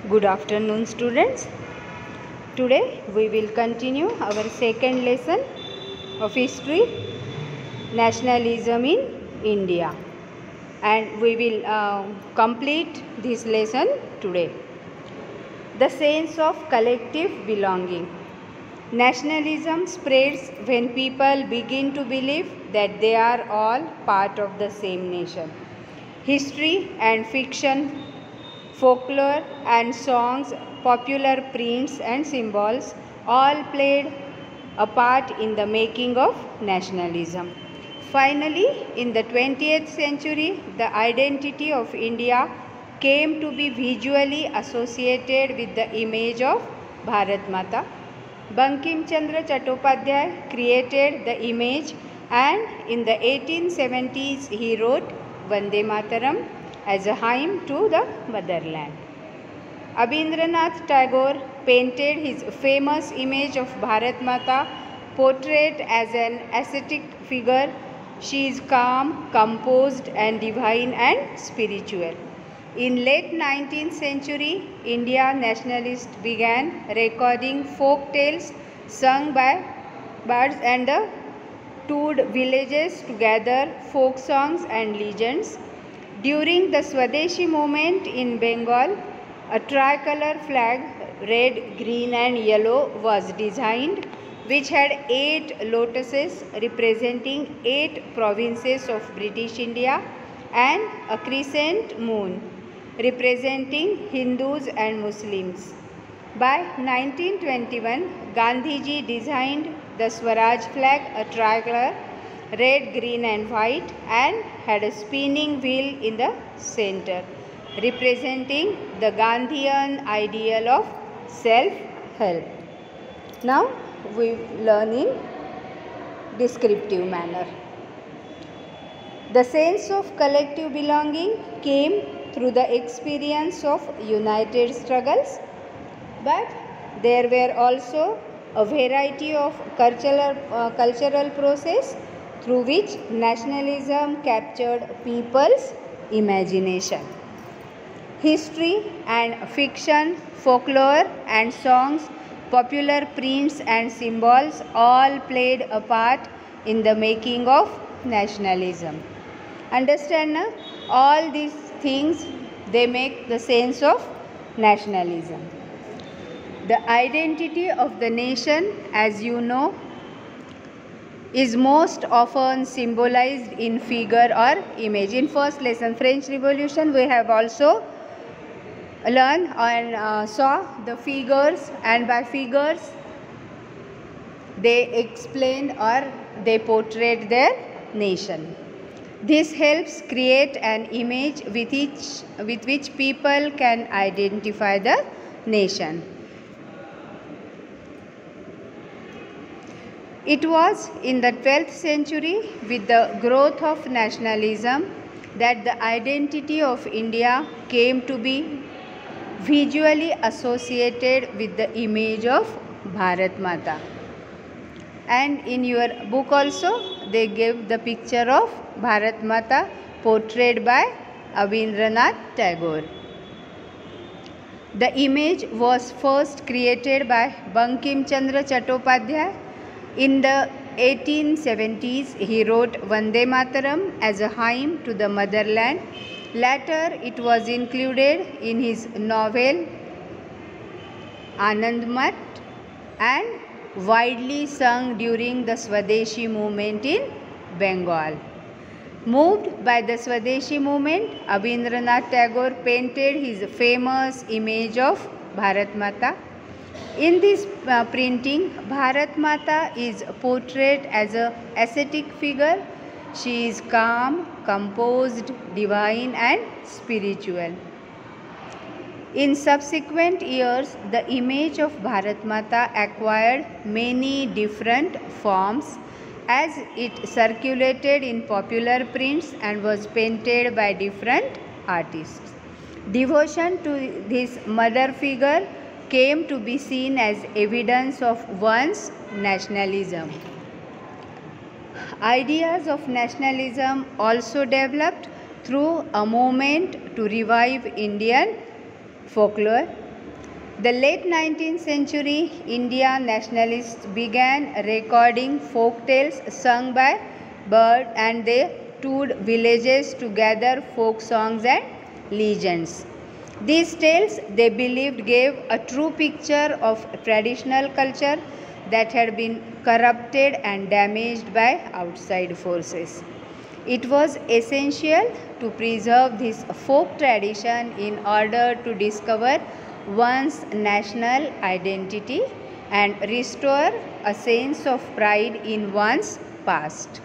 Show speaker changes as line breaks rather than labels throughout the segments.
Good afternoon, students. Today we will continue our second lesson of history, nationalism in India, and we will complete this lesson today. The sense of collective belonging. Nationalism spreads when people begin to believe that they are all part of the same nation. History and fiction, folklore and songs, popular prints and symbols all played a part in the making of nationalism. Finally, in the 20th century, the identity of India came to be visually associated with the image of Bharat Mata. Bankim Chandra Chattopadhyay created the image, and in the 1870s he wrote Vande Mataram as a hymn to the motherland. Abhindranath Tagore painted his famous image of Bharat Mata, portrayed as an ascetic figure. She is calm, composed and divine and spiritual. In late 19th century, India nationalists began recording folk tales sung by birds and toured villages to gather folk songs and legends. During the Swadeshi movement in Bengal, a tricolor flag, red, green and yellow, was designed, which had 8 lotuses representing 8 provinces of British India and a crescent moon representing Hindus and Muslims. By 1921, Gandhiji designed the Swaraj flag, a tricolor, red, green and white, and had a spinning wheel in the center, representing the Gandhian ideal of self-help. Now we learn in descriptive manner. The sense of collective belonging came through the experience of united struggles, but there were also a variety of cultural process through which nationalism captured people's imagination. History and fiction, folklore and songs, popular prints and symbols all played a part in the making of nationalism. Understand now? All these things, they make the sense of nationalism. The identity of the nation, as you know, is most often symbolized in figure or image. In first lesson, French Revolution, we have also learned and saw the figures, and by figures they explained or they portrayed their nation. This helps create an image with which people can identify the nation. It was in the 12th century, with the growth of nationalism, that the identity of India came to be visually associated with the image of Bharat Mata. And in your book also, they gave the picture of Bharat Mata portrayed by Abhindranath Tagore. The image was first created by Bankim Chandra Chattopadhyay. In the 1870s, he wrote Vande Mataram as a hymn to the motherland. Later, it was included in his novel Anand Mat and widely sung during the Swadeshi movement in Bengal. Moved by the Swadeshi movement, Abhindranath Tagore painted his famous image of Bharat Mata. In this printing, Bharat Mata is portrayed as an ascetic figure. She is calm, composed, divine and spiritual. In subsequent years, the image of Bharat Mata acquired many different forms as it circulated in popular prints and was painted by different artists. Devotion to this mother figure came to be seen as evidence of one's nationalism. Ideas of nationalism also developed through a movement to revive Indian folklore. The late 19th century, India nationalists began recording folk tales sung by birds, and they toured villages to gather folk songs and legends. These tales, they believed, gave a true picture of traditional culture that had been corrupted and damaged by outside forces. It was essential to preserve this folk tradition in order to discover one's national identity and restore a sense of pride in one's past.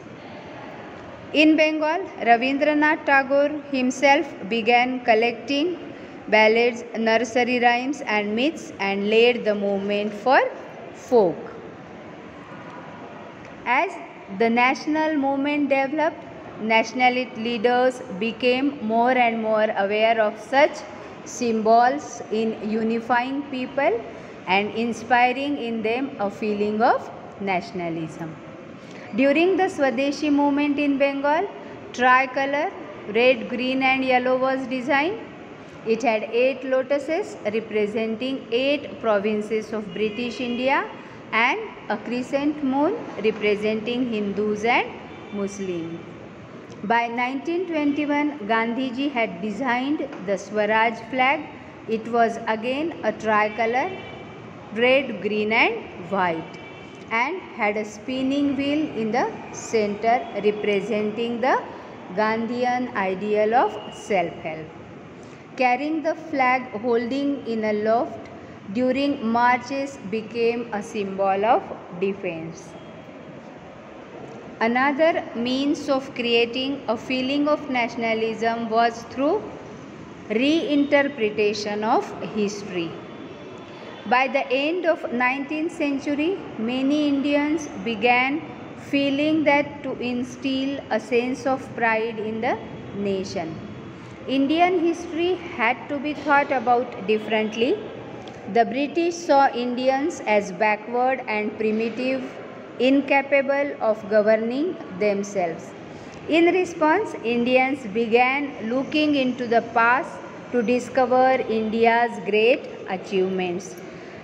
In Bengal, Rabindranath Tagore himself began collecting ballads, nursery rhymes and myths and led the movement for folk. As the national movement developed, nationalist leaders became more and more aware of such symbols in unifying people and inspiring in them a feeling of nationalism. During the Swadeshi movement in Bengal, tricolor, red, green and yellow was designed. It had 8 lotuses representing 8 provinces of British India and a crescent moon representing Hindus and Muslims. By 1921, Gandhiji had designed the Swaraj flag. It was again a tricolor, red, green and white, and had a spinning wheel in the center representing the Gandhian ideal of self-help. Carrying the flag holding in a loft during marches became a symbol of defense. Another means of creating a feeling of nationalism was through reinterpretation of history. By the end of 19th century, many Indians began feeling that to instill a sense of pride in the nation, Indian history had to be thought about differently. The British saw Indians as backward and primitive, incapable of governing themselves. In response, Indians began looking into the past to discover India's great achievements.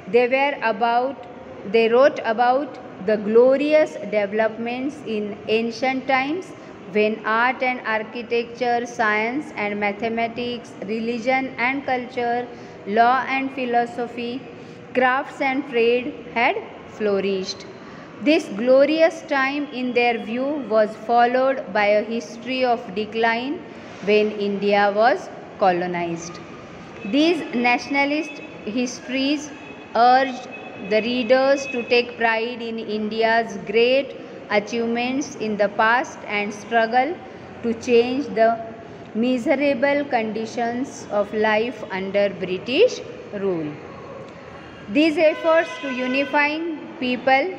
They wrote about the glorious developments in ancient times when art and architecture, science and mathematics, religion and culture, law and philosophy, crafts and trade had flourished. This glorious time, in their view, was followed by a history of decline when India was colonized. These nationalist histories urged the readers to take pride in India's great achievements in the past and struggle to change the miserable conditions of life under British rule. These efforts to unifying people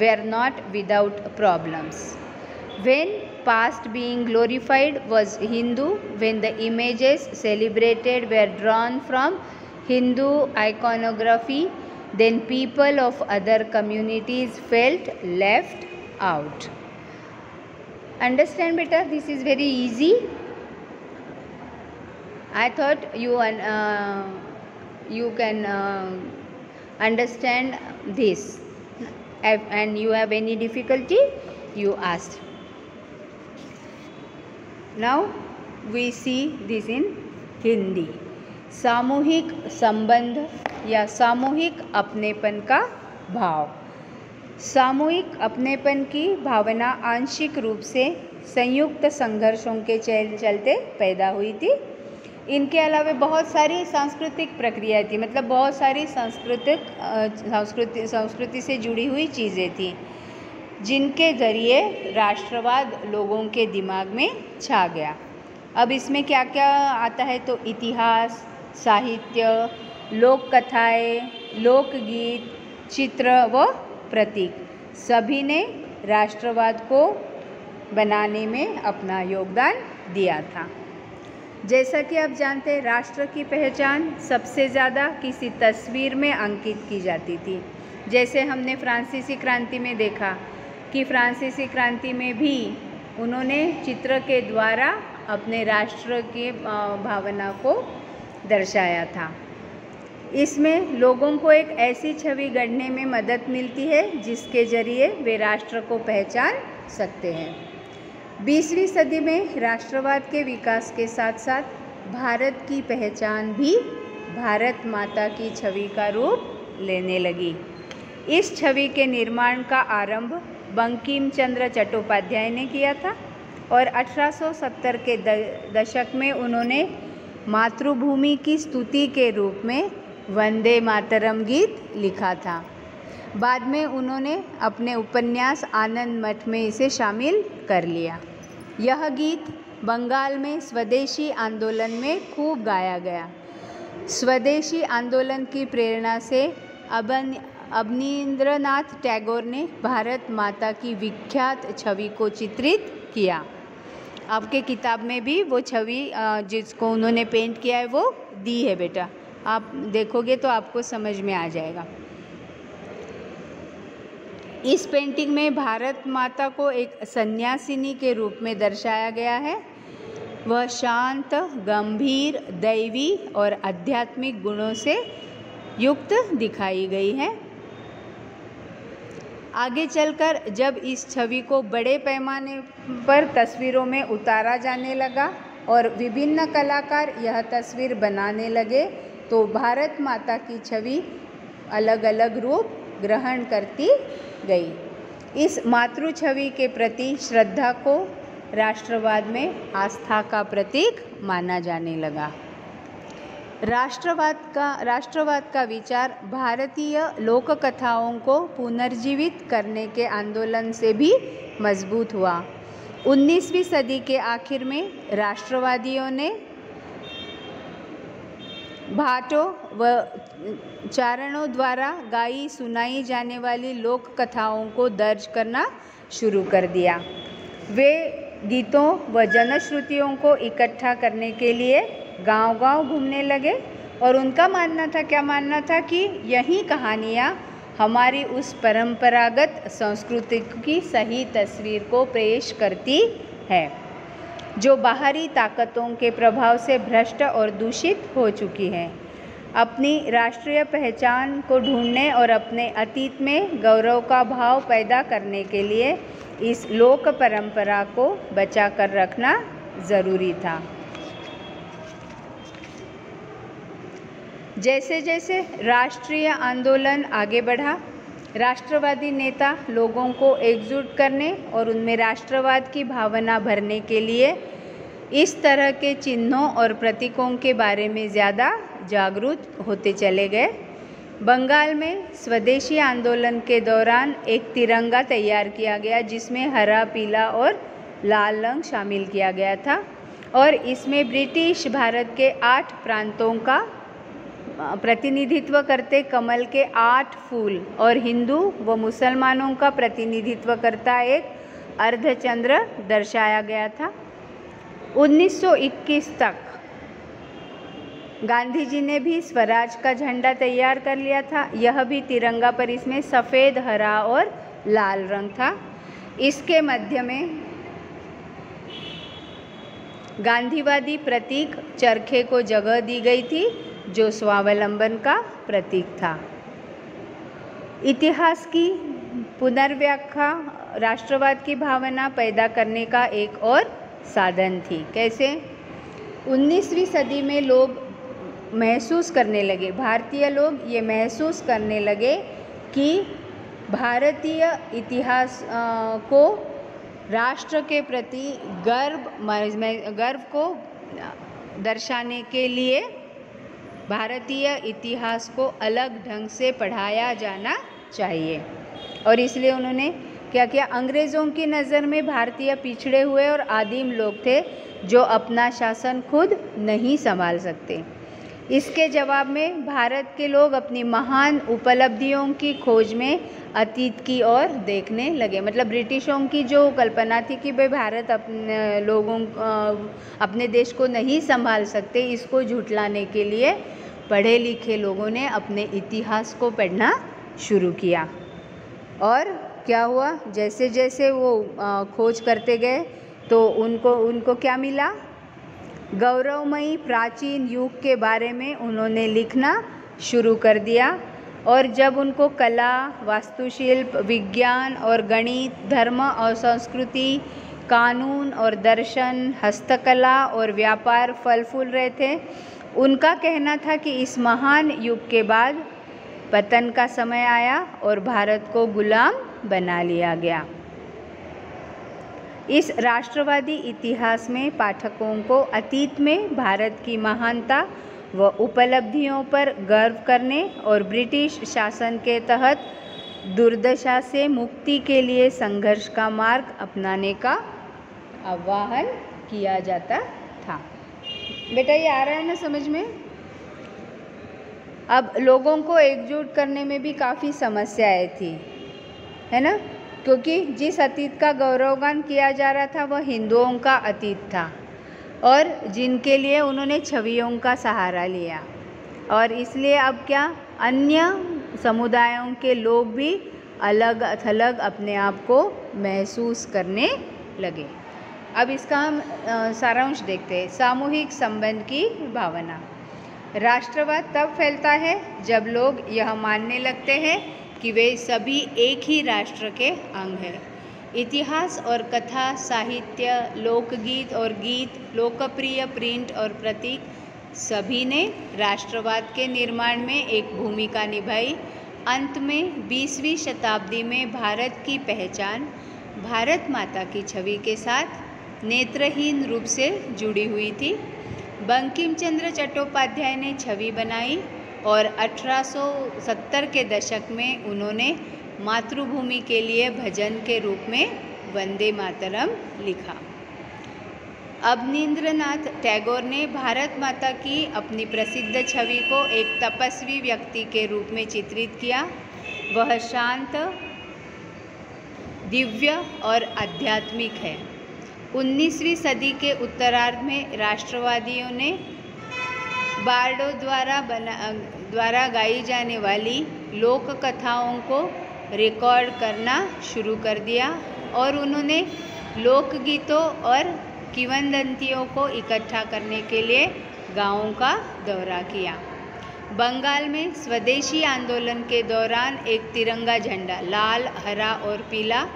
were not without problems. When past being glorified was Hindu, when the images celebrated were drawn from Hindu iconography, then people of other communities felt left out. Understand, beta? This is very easy. I thought you can understand this. And you have any difficulty, you ask. Now we see this in Hindi. सामूहिक संबंध या सामूहिक अपनेपन का भाव। सामूहिक अपनेपन की भावना आंशिक रूप से संयुक्त संघर्षों के चलते पैदा हुई थी। इनके अलावा बहुत सारी सांस्कृतिक प्रक्रिया थी, मतलब बहुत सारी संस्कृति से जुड़ी हुई चीज़ें थी जिनके ज़रिए राष्ट्रवाद लोगों के दिमाग में छा गया। अब इसमें क्या क्या आता है, तो इतिहास, साहित्य, लोक कथाएँ, लोकगीत, चित्र व प्रतीक, सभी ने राष्ट्रवाद को बनाने में अपना योगदान दिया था। जैसा कि आप जानते हैं, राष्ट्र की पहचान सबसे ज़्यादा किसी तस्वीर में अंकित की जाती थी। जैसे हमने फ्रांसीसी क्रांति में देखा कि फ्रांसीसी क्रांति में भी उन्होंने चित्र के द्वारा अपने राष्ट्र की भावना को दर्शाया था। इसमें लोगों को एक ऐसी छवि गढ़ने में मदद मिलती है जिसके जरिए वे राष्ट्र को पहचान सकते हैं। 20वीं सदी में राष्ट्रवाद के विकास के साथ साथ भारत की पहचान भी भारत माता की छवि का रूप लेने लगी। इस छवि के निर्माण का आरंभ बंकिम चंद्र चट्टोपाध्याय ने किया था और 1870 के दशक में उन्होंने मातृभूमि की स्तुति के रूप में वंदे मातरम गीत लिखा था। बाद में उन्होंने अपने उपन्यास आनंद मठ में इसे शामिल कर लिया। यह गीत बंगाल में स्वदेशी आंदोलन में खूब गाया गया। स्वदेशी आंदोलन की प्रेरणा से अवनींद्रनाथ टैगोर ने भारत माता की विख्यात छवि को चित्रित किया। आपके किताब में भी वो छवि जिसको उन्होंने पेंट किया है वो दी है बेटा, आप देखोगे तो आपको समझ में आ जाएगा। इस पेंटिंग में भारत माता को एक सन्यासिनी के रूप में दर्शाया गया है। वह शांत, गंभीर, दैवी और आध्यात्मिक गुणों से युक्त दिखाई गई है। आगे चलकर जब इस छवि को बड़े पैमाने पर तस्वीरों में उतारा जाने लगा और विभिन्न कलाकार यह तस्वीर बनाने लगे तो भारत माता की छवि अलग अलग रूप ग्रहण करती गई। इस मातृ छवि के प्रति श्रद्धा को राष्ट्रवाद में आस्था का प्रतीक माना जाने लगा। राष्ट्रवाद का विचार भारतीय लोक कथाओं को पुनर्जीवित करने के आंदोलन से भी मजबूत हुआ। 19वीं सदी के आखिर में राष्ट्रवादियों ने भाटों व चारणों द्वारा गाई सुनाई जाने वाली लोक कथाओं को दर्ज करना शुरू कर दिया। वे गीतों व जनश्रुतियों को इकट्ठा करने के लिए गांव-गांव घूमने लगे और उनका क्या मानना था कि यही कहानियाँ हमारी उस परंपरागत संस्कृति की सही तस्वीर को पेश करती है जो बाहरी ताकतों के प्रभाव से भ्रष्ट और दूषित हो चुकी है। अपनी राष्ट्रीय पहचान को ढूंढने और अपने अतीत में गौरव का भाव पैदा करने के लिए इस लोक परंपरा को बचा कर रखना ज़रूरी था। जैसे जैसे राष्ट्रीय आंदोलन आगे बढ़ा, राष्ट्रवादी नेता लोगों को एकजुट करने और उनमें राष्ट्रवाद की भावना भरने के लिए इस तरह के चिन्हों और प्रतीकों के बारे में ज़्यादा जागरूक होते चले गए। बंगाल में स्वदेशी आंदोलन के दौरान एक तिरंगा तैयार किया गया जिसमें हरा, पीला और लाल रंग शामिल किया गया था और इसमें ब्रिटिश भारत के 8 प्रांतों का प्रतिनिधित्व करते कमल के 8 फूल और हिंदू व मुसलमानों का प्रतिनिधित्व करता एक अर्धचंद्र दर्शाया गया था। 1921 तक गांधी जी ने भी स्वराज का झंडा तैयार कर लिया था। यह भी तिरंगा पर इसमें सफ़ेद, हरा और लाल रंग था। इसके मध्य में गांधीवादी प्रतीक चरखे को जगह दी गई थी जो स्वावलंबन का प्रतीक था। इतिहास की पुनर्व्याख्या राष्ट्रवाद की भावना पैदा करने का एक और साधन थी। कैसे? 19वीं सदी में लोग महसूस करने लगे, भारतीय लोग ये महसूस करने लगे कि भारतीय इतिहास को राष्ट्र के प्रति गर्व को दर्शाने के लिए भारतीय इतिहास को अलग ढंग से पढ़ाया जाना चाहिए और इसलिए उन्होंने क्या किया, अंग्रेज़ों की नज़र में भारतीय पिछड़े हुए और आदिम लोग थे जो अपना शासन खुद नहीं संभाल सकते। इसके जवाब में भारत के लोग अपनी महान उपलब्धियों की खोज में अतीत की ओर देखने लगे। मतलब ब्रिटिशों की जो कल्पना थी कि भाई भारत अपने देश को नहीं संभाल सकते, इसको झुठलाने के लिए पढ़े लिखे लोगों ने अपने इतिहास को पढ़ना शुरू किया। और क्या हुआ, जैसे जैसे वो खोज करते गए तो उनको क्या मिला, गौरवमयी प्राचीन युग के बारे में उन्होंने लिखना शुरू कर दिया। और जब उनको कला, वास्तुशिल्प, विज्ञान और गणित, धर्म और संस्कृति, कानून और दर्शन, हस्तकला और व्यापार फल फूल रहे थे, उनका कहना था कि इस महान युग के बाद पतन का समय आया और भारत को गुलाम बना लिया गया। इस राष्ट्रवादी इतिहास में पाठकों को अतीत में भारत की महानता व उपलब्धियों पर गर्व करने और ब्रिटिश शासन के तहत दुर्दशा से मुक्ति के लिए संघर्ष का मार्ग अपनाने का आह्वान किया जाता था। बेटा ये आ रहा है ना समझ में? अब लोगों को एकजुट करने में भी काफ़ी समस्याएं थी, है ना, क्योंकि जिस अतीत का गौरवगान किया जा रहा था वह हिंदुओं का अतीत था और जिनके लिए उन्होंने छवियों का सहारा लिया, और इसलिए अब क्या अन्य समुदायों के लोग भी अलग थलग अपने आप को महसूस करने लगे। अब इसका हम सारांश देखते हैं। सामूहिक संबंध की भावना। राष्ट्रवाद तब फैलता है जब लोग यह मानने लगते हैं कि वे सभी एक ही राष्ट्र के अंग हैं। इतिहास और कथा, साहित्य, लोकगीत और गीत, लोकप्रिय प्रिंट और प्रतीक सभी ने राष्ट्रवाद के निर्माण में एक भूमिका निभाई। अंत में 20वीं शताब्दी में भारत की पहचान भारत माता की छवि के साथ नेत्रहीन रूप से जुड़ी हुई थी। बंकिम चंद्र चट्टोपाध्याय ने छवि बनाई और 1870 के दशक में उन्होंने मातृभूमि के लिए भजन के रूप में वंदे मातरम लिखा। अवनींद्रनाथ टैगोर ने भारत माता की अपनी प्रसिद्ध छवि को एक तपस्वी व्यक्ति के रूप में चित्रित किया। वह शांत, दिव्य और आध्यात्मिक है। 19वीं सदी के उत्तरार्ध में राष्ट्रवादियों ने बार्डो द्वारा गाई जाने वाली लोक कथाओं को रिकॉर्ड करना शुरू कर दिया और उन्होंने लोकगीतों और किंवदंतियों को इकट्ठा करने के लिए गांवों का दौरा किया। बंगाल में स्वदेशी आंदोलन के दौरान एक तिरंगा झंडा लाल, हरा और पीला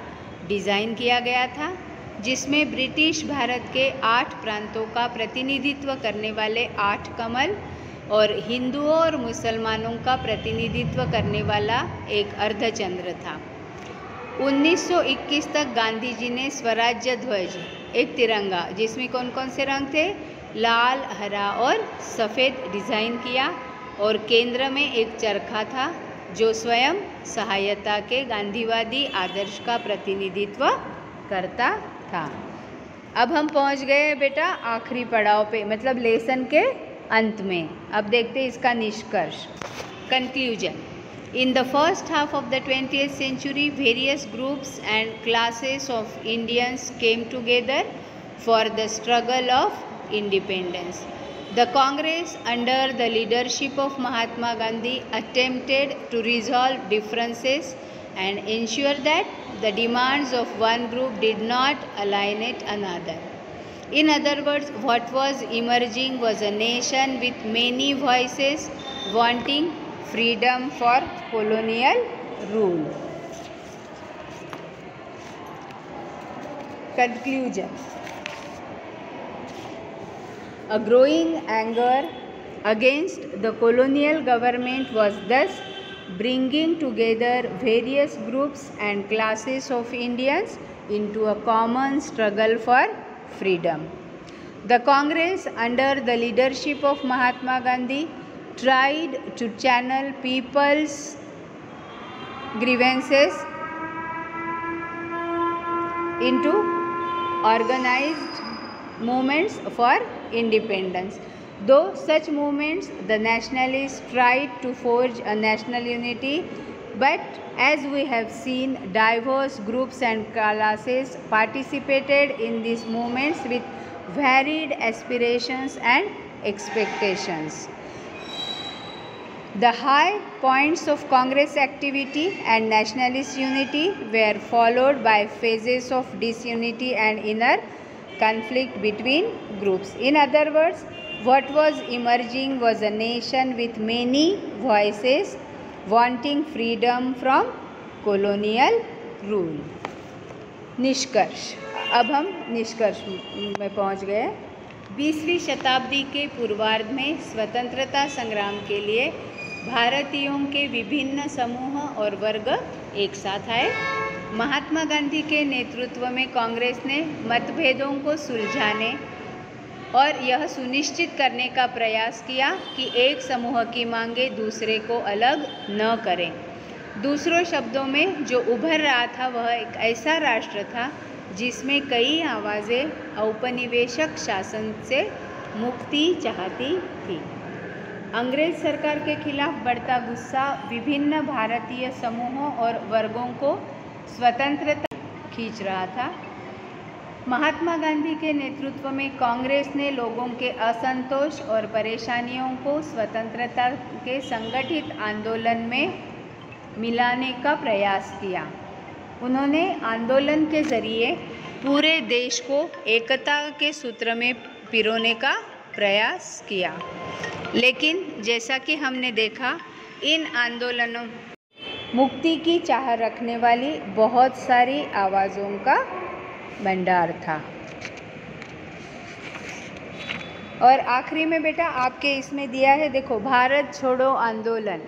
डिज़ाइन किया गया था, जिसमें ब्रिटिश भारत के 8 प्रांतों का प्रतिनिधित्व करने वाले 8 कमल और हिंदुओं और मुसलमानों का प्रतिनिधित्व करने वाला एक अर्धचंद्र था। 1921 तक गांधी जी ने स्वराज्य ध्वज, एक तिरंगा जिसमें कौन कौन से रंग थे, लाल, हरा और सफ़ेद डिज़ाइन किया और केंद्र में एक चरखा था जो स्वयं सहायता के गांधीवादी आदर्श का प्रतिनिधित्व करता था। अब हम पहुंच गए बेटा आखिरी पड़ाव पे, मतलब लेसन के अंत में। अब देखते हैं इसका निष्कर्ष, conclusion. In the first half of the 20th century, various groups and classes of Indians came together for the struggle of independence. The Congress, under the leadership of Mahatma Gandhi, attempted to resolve differences and ensure that the demands of one group did not alienate another. In other words, what was emerging was a nation with many voices wanting freedom for colonial rule. Conclusion. A growing anger against the colonial government was thus bringing together various groups and classes of Indians into a common struggle for freedom. The Congress, under the leadership of Mahatma Gandhi, tried to channel people's grievances into organized movements for independence. Though such movements, the nationalists tried to forge a national unity, but as we have seen, diverse groups and classes participated in these movements with varied aspirations and expectations. The high points of Congress activity and nationalist unity were followed by phases of disunity and inner conflict between groups. In other words, What was emerging was a nation with many voices wanting freedom from colonial rule. निष्कर्ष। अब हम निष्कर्ष में पहुंच गए। 20वीं शताब्दी के पूर्वार्ध में स्वतंत्रता संग्राम के लिए भारतीयों के विभिन्न समूह और वर्ग एक साथ आए। महात्मा गांधी के नेतृत्व में कांग्रेस ने मतभेदों को सुलझाने और यह सुनिश्चित करने का प्रयास किया कि एक समूह की मांगें दूसरे को अलग न करें। दूसरों शब्दों में जो उभर रहा था वह एक ऐसा राष्ट्र था जिसमें कई आवाज़ें औपनिवेशिक शासन से मुक्ति चाहती थी। अंग्रेज सरकार के खिलाफ बढ़ता गुस्सा विभिन्न भारतीय समूहों और वर्गों को स्वतंत्रता खींच रहा था। महात्मा गांधी के नेतृत्व में कांग्रेस ने लोगों के असंतोष और परेशानियों को स्वतंत्रता के संगठित आंदोलन में मिलाने का प्रयास किया। उन्होंने आंदोलन के ज़रिए पूरे देश को एकता के सूत्र में पिरोने का प्रयास किया, लेकिन जैसा कि हमने देखा, इन आंदोलनों मुक्ति की चाह रखने वाली बहुत सारी आवाज़ों का भंडार था। और आखिरी में बेटा आपके इसमें दिया है, देखो, भारत छोड़ो आंदोलन।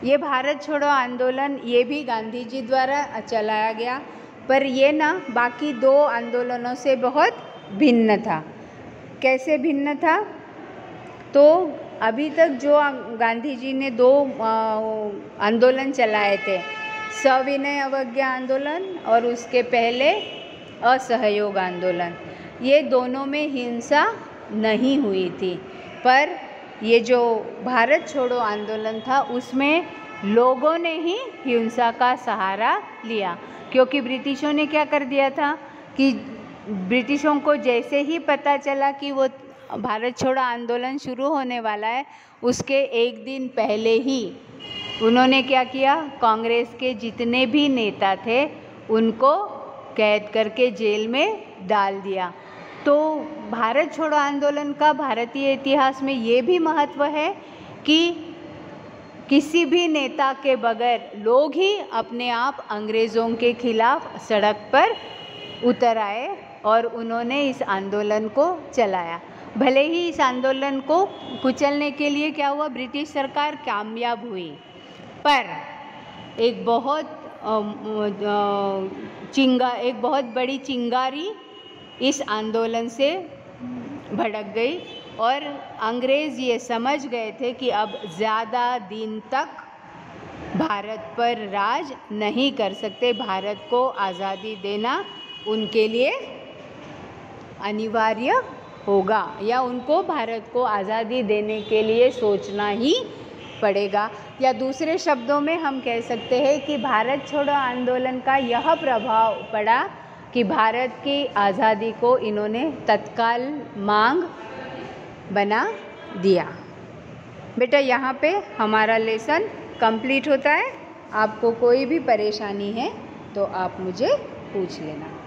ये भारत छोड़ो आंदोलन ये भी गांधी जी द्वारा चलाया गया, पर ये ना बाकी दो आंदोलनों से बहुत भिन्न था। कैसे भिन्न था? तो अभी तक जो गांधी जी ने दो आंदोलन चलाए थे, सविनय अवज्ञा आंदोलन और उसके पहले असहयोग आंदोलन, ये दोनों में हिंसा नहीं हुई थी। पर ये जो भारत छोड़ो आंदोलन था उसमें लोगों ने ही हिंसा का सहारा लिया, क्योंकि ब्रिटिशों ने क्या कर दिया था कि ब्रिटिशों को जैसे ही पता चला कि वो भारत छोड़ो आंदोलन शुरू होने वाला है, उसके एक दिन पहले ही उन्होंने क्या किया, कांग्रेस के जितने भी नेता थे उनको कैद करके जेल में डाल दिया। तो भारत छोड़ो आंदोलन का भारतीय इतिहास में ये भी महत्व है कि किसी भी नेता के बगैर लोग ही अपने आप अंग्रेज़ों के खिलाफ सड़क पर उतर आए और उन्होंने इस आंदोलन को चलाया। भले ही इस आंदोलन को कुचलने के लिए क्या हुआ, ब्रिटिश सरकार कामयाब हुई, पर एक बहुत बड़ी चिंगारी इस आंदोलन से भड़क गई और अंग्रेज़ ये समझ गए थे कि अब ज़्यादा दिन तक भारत पर राज नहीं कर सकते, भारत को आज़ादी देना उनके लिए अनिवार्य होगा, या उनको भारत को आज़ादी देने के लिए सोचना ही पड़ेगा। या दूसरे शब्दों में हम कह सकते हैं कि भारत छोड़ो आंदोलन का यह प्रभाव पड़ा कि भारत की आज़ादी को इन्होंने तत्काल मांग बना दिया। बेटा यहाँ पे हमारा लेसन कंप्लीट होता है। आपको कोई भी परेशानी है तो आप मुझे पूछ लेना।